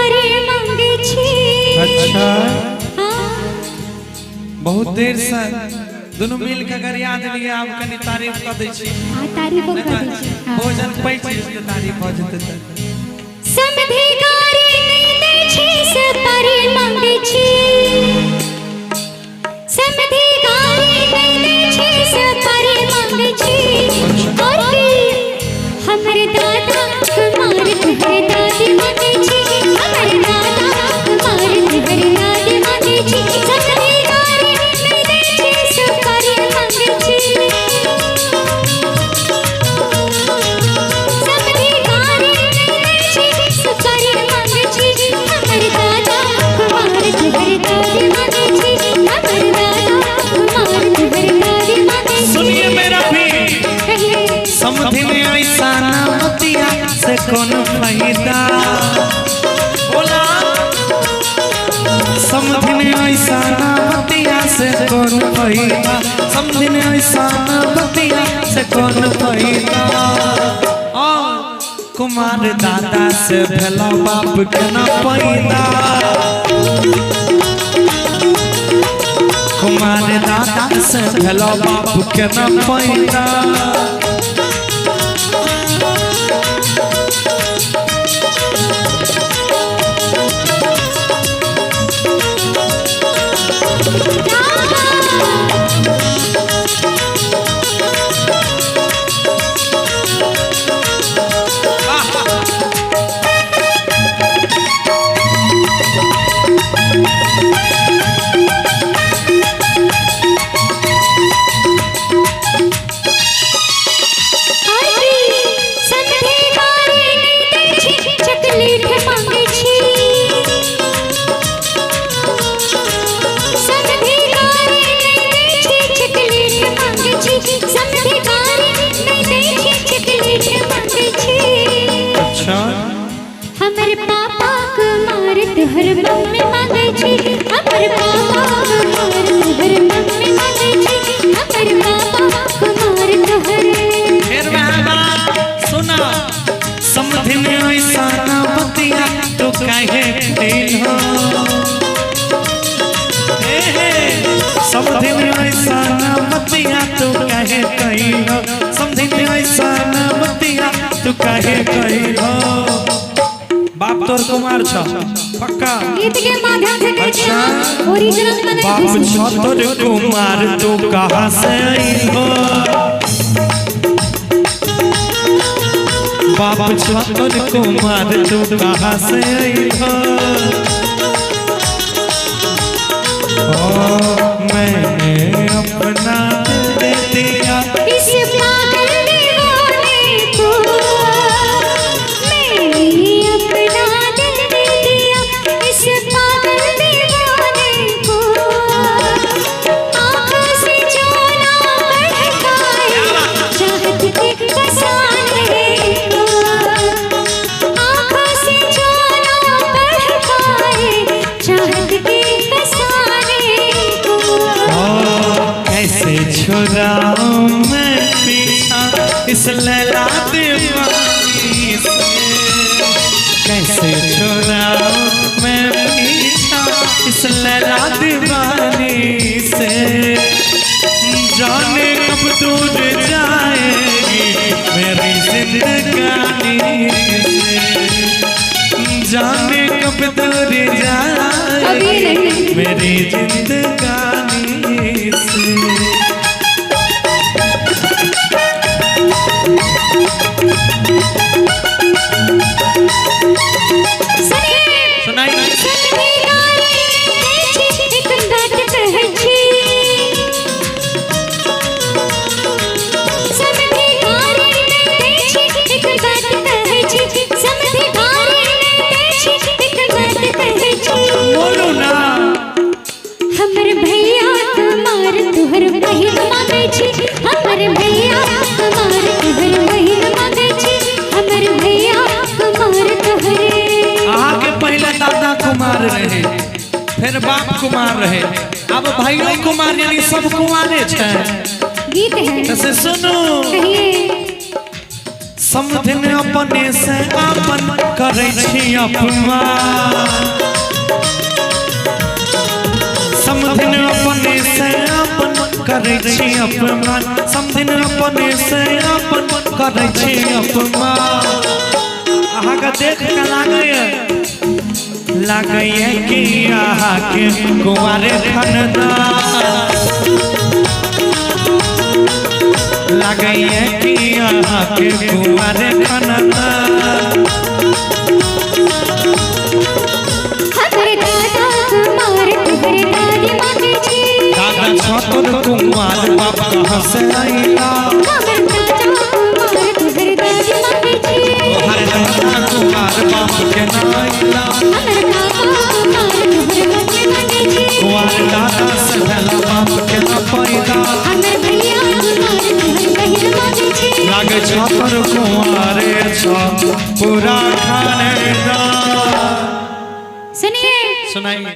पारे मांगे छी। अच्छा हाँ बहुत देर से दोनों मिल के अगर याद नहीं आप कनी तारीफ कर दै छी। हाँ तारीफ कर दै छी। भोजन पैच के तारीफ हो जते त समधि गारी नहीं दै छी से पारे मांगे छी। समधि गारी नहीं दै छी से पारे मांगे छी। और हमरे दादा कुमार हर दादी मांगे छी। हमरे दादा कुमार हर दादी मांगे छी। समधि गारी नहीं दै छी से पारे मांगे छी। समधि गारी नहीं दै छी से पारे मांगे छी। हमरे दादा कुमार हर दादी मांगे छी। हमरे दादा कुमार हर दादी मांगे छी। सुनिए मेरा भी समधि में ऐसा ना मतिया से कौन फायदा बोला। समधि में ऐसा ना मतिया से कौन फायदा। समधि में ऐसा ना मतिया से कौन फायदा। कुमार दादा से भला बाप के ना पैदा। कुमार दादा से भला बाप के ना पैदा। हमरे पापा कुमार तोहर मम्मी मांगे छी। हमरे पापा कुमार तोहर मम्मी मांगे छी। हमरे पापा कुमार तोहर फिर सुना समधि में ऐसा ना बतिया तो काहे दिल हो। समधि में ऐसा ना बतिया तो काहे कहीं हो। समधि में ऐसा ना बतिया तो काहे कहीं हो। बाप तोर कुमार छ पक्का गीत के माध्यम से कहते हैं ओरिजिनल तने बाप छ तोर कुमार तू कहां से आई हो। बाप छ तोर कुमार तू कहां से आई हो। मैंने अपना दे दिया इस पागल दीवाने को। मैंने अपना दिल दे दिया इस पागल दीवाने को। आँखों से जो ना भड़काए चाहत के फसाने को। आँखों से जो ना भड़काए चाहत के फसाने को। कैसे छुड़ाऊं मैं पीछा इस लैला दीवानी से। कैसे छुड़ाऊं मैं पीछा इस लैला दीवानी से। जाने कब दूर जाएगी मेरी जिंदगानी से। जाने कब दूर जाएगी मेरी जिंदगानी से। सुनाई समधि गारी नहीं दै छी एक बात कहै छी। समधि गारी नहीं दै छी एक बात कहै छी। समधि गारी नहीं दै छी एक बात कहै छी। बोलो ना हमर भैया कुमार तोहर बहिन मांगे छी। हमर भैया कुमार तोहर बहिन मांगे छी। हमर भैया कुमार तोहरे आगे पहले दादा कुमार रहे फिर बाप कुमार रहे अब भाइयों कुमार यानी सब कुमारे छे। गीत है ऐसे सुनो कहिए। समधि में अपने से अपन करे छी अपमान समधिन अपने से अपन करे छी अपमान समधिन अपने से अपन करे छी अपमान अहाँ का देख के लागे कि अहाँ के कुंवारे खानदान लागे कि अहाँ के कुंवारे खानदान हमरे दादा कुमार तुहरे दादी मांगे छी दादा छोटन कुमार बाप कहाँ से आइला हमरे दादा कुमार तुहरे दादी मांगे छी हरे दादा कुमार बाप के नाइला हमरे दादा कुमार तुहरे दादी मांगे छी कुमार दादा से भला बाप के न पैदा हमरे भैया कुमार तुहरे बहिन मांगे छी लागे छोटन कुमारे छो पूरा खानेदार सुनिए सुनाइए।